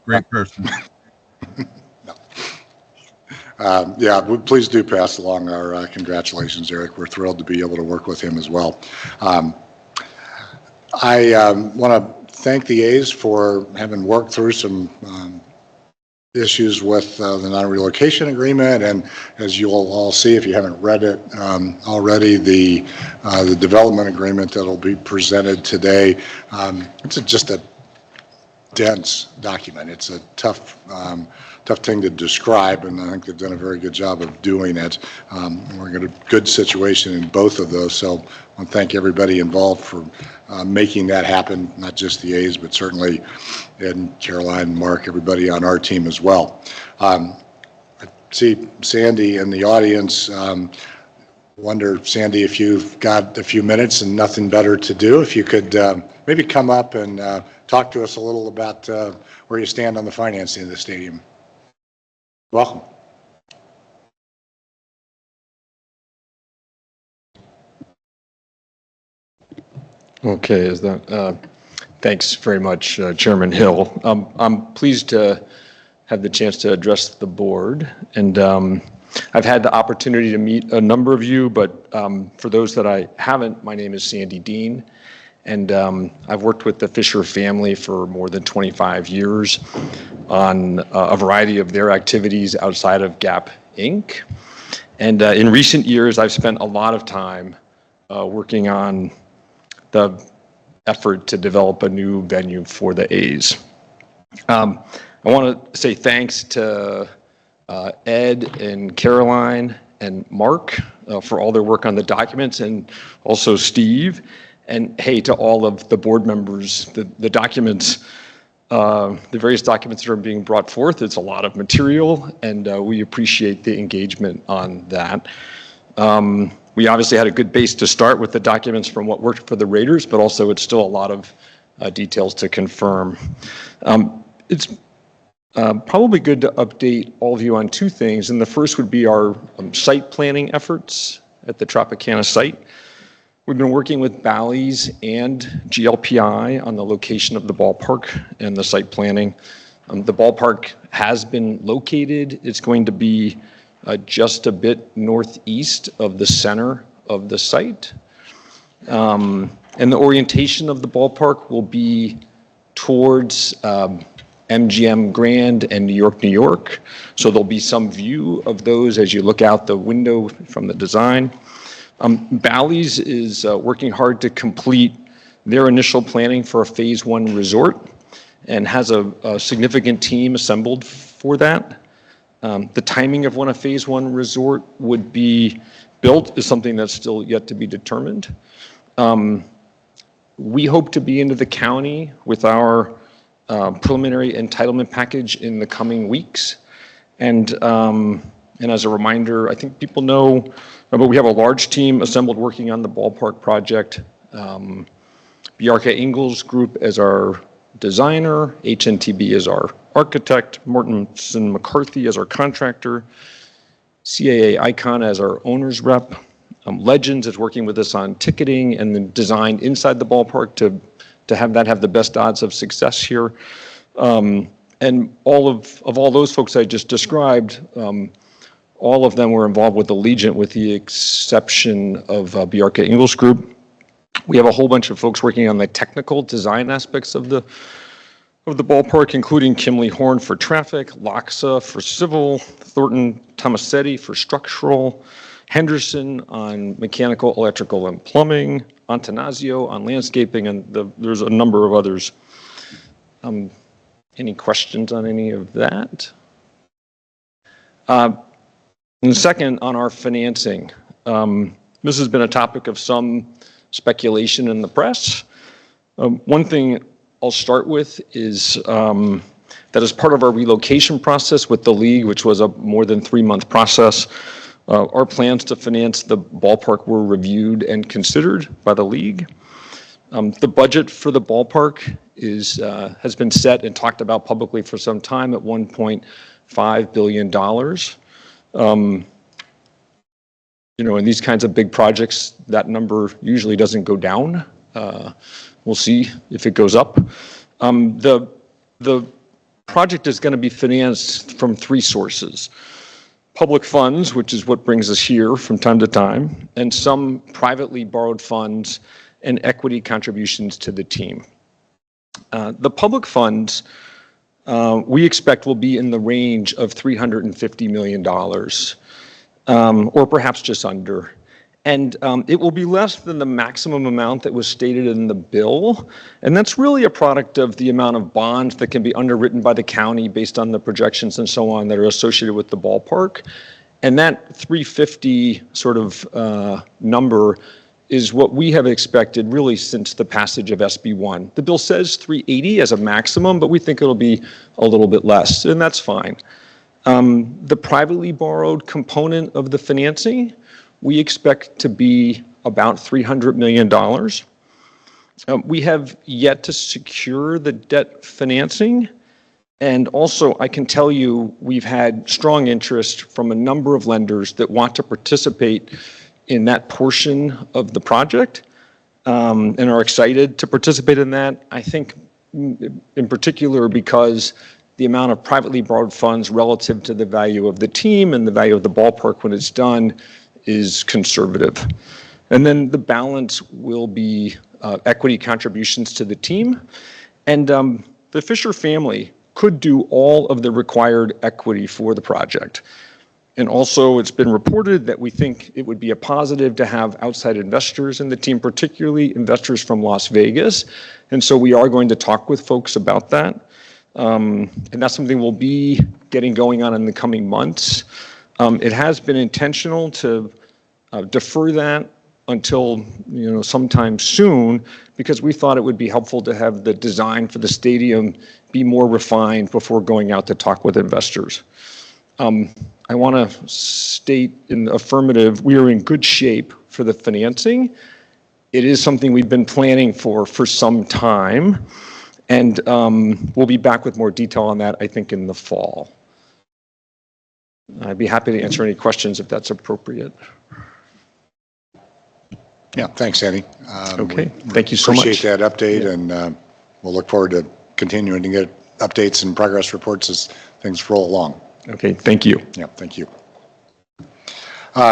Great person. Yeah, please do pass along our congratulations, Eric. We're thrilled to be able to work with him as well. I want to thank the A's for having worked through some issues with the non-relocation agreement, and as you'll all see if you haven't read it already, the development agreement that will be presented today. It's just a dense document. It's a tough thing to describe, and I think they've done a very good job of doing it. We're in a good situation in both of those, so I want to thank everybody involved for making that happen, not just the A's, but certainly Ed and Caroline and Mark, everybody on our team as well. I see Sandy in the audience. Wonder, Sandy, if you've got a few minutes and nothing better to do, if you could maybe come up and talk to us a little about where you stand on the financing of the stadium. Welcome. Okay, is that thanks very much, Chairman Hill. I'm pleased to have the chance to address the board, and I've had the opportunity to meet a number of you, but for those that I haven't, my name is Sandy Dean, and I've worked with the Fisher family for more than 25 years on a variety of their activities outside of Gap Inc. And in recent years, I've spent a lot of time working on the effort to develop a new venue for the A's. I want to say thanks to Ed and Caroline and Mark for all their work on the documents, and also Steve, and hey, to all of the board members. The documents, the various documents that are being brought forth, it's a lot of material, and we appreciate the engagement on that. We obviously had a good base to start with the documents from what worked for the Raiders, but also it's still a lot of details to confirm. It's probably good to update all of you on two things, and the first would be our site planning efforts at the Tropicana site. We've been working with Bally's and GLPI on the location of the ballpark and the site planning. The ballpark has been located. It's going to be just a bit northeast of the center of the site. And the orientation of the ballpark will be towards MGM Grand and New York, New York. So there'll be some view of those as you look out the window from the design. Bally's is working hard to complete their initial planning for a phase 1 resort and has a significant team assembled for that. The timing of when a phase 1 resort would be built is something that's still yet to be determined. We hope to be into the county with our preliminary entitlement package in the coming weeks. And as a reminder, I think people know, but we have a large team assembled working on the ballpark project. Bjarke Ingels Group as our designer, HNTB as our architect, Mortensen McCarthy as our contractor, CAA Icon as our owner's rep. Legends is working with us on ticketing and the design inside the ballpark to have that have the best odds of success here. And all of those folks I just described, all of them were involved with Allegiant with the exception of Bjarke Ingels Group. We have a whole bunch of folks working on the technical design aspects of the ballpark, including Kimley Horn for traffic, Loxa for civil, Thornton Tomasetti for structural, Henderson on mechanical, electrical, and plumbing, Antanasio on landscaping, and there's a number of others. Any questions on any of that? And second, on our financing. This has been a topic of some speculation in the press. One thing I'll start with is that as part of our relocation process with the league, which was a more than 3-month process, our plans to finance the ballpark were reviewed and considered by the league. The budget for the ballpark has been set and talked about publicly for some time at $1.5 billion. You know, in these kinds of big projects, that number usually doesn't go down. We'll see if it goes up. The project is going to be financed from three sources: public funds, which is what brings us here from time to time, and some privately borrowed funds and equity contributions to the team. The public funds we expect will be in the range of $350 million, or perhaps just under. And it will be less than the maximum amount that was stated in the bill. And that's really a product of the amount of bonds that can be underwritten by the county based on the projections and so on that are associated with the ballpark. And that 350 sort of number is what we have expected really since the passage of SB1. The bill says 380 as a maximum, but we think it'll be a little bit less, and that's fine. The privately borrowed component of the financing, we expect to be about $300 million. We have yet to secure the debt financing. And also, I can tell you, we've had strong interest from a number of lenders that want to participate in that portion of the project and are excited to participate in that. I think in particular because the amount of privately borrowed funds relative to the value of the team and the value of the ballpark when it's done is conservative. And then the balance will be equity contributions to the team. And the Fisher family could do all of the required equity for the project. And also, it's been reported that we think it would be a positive to have outside investors in the team, particularly investors from Las Vegas. And so we are going to talk with folks about that. And that's something we'll be getting going on in the coming months. It has been intentional to defer that until sometime soon, because we thought it would be helpful to have the design for the stadium be more refined before going out to talk with investors. I want to state in the affirmative, we are in good shape for the financing. It is something we've been planning for some time, and we'll be back with more detail on that, I think, in the fall. I'd be happy to answer any questions if that's appropriate. Yeah, thanks, Andy. Okay, thank you so much. Appreciate that update, and we'll look forward to continuing to get updates and progress reports as things roll along. Okay, thank you. Yeah, thank you.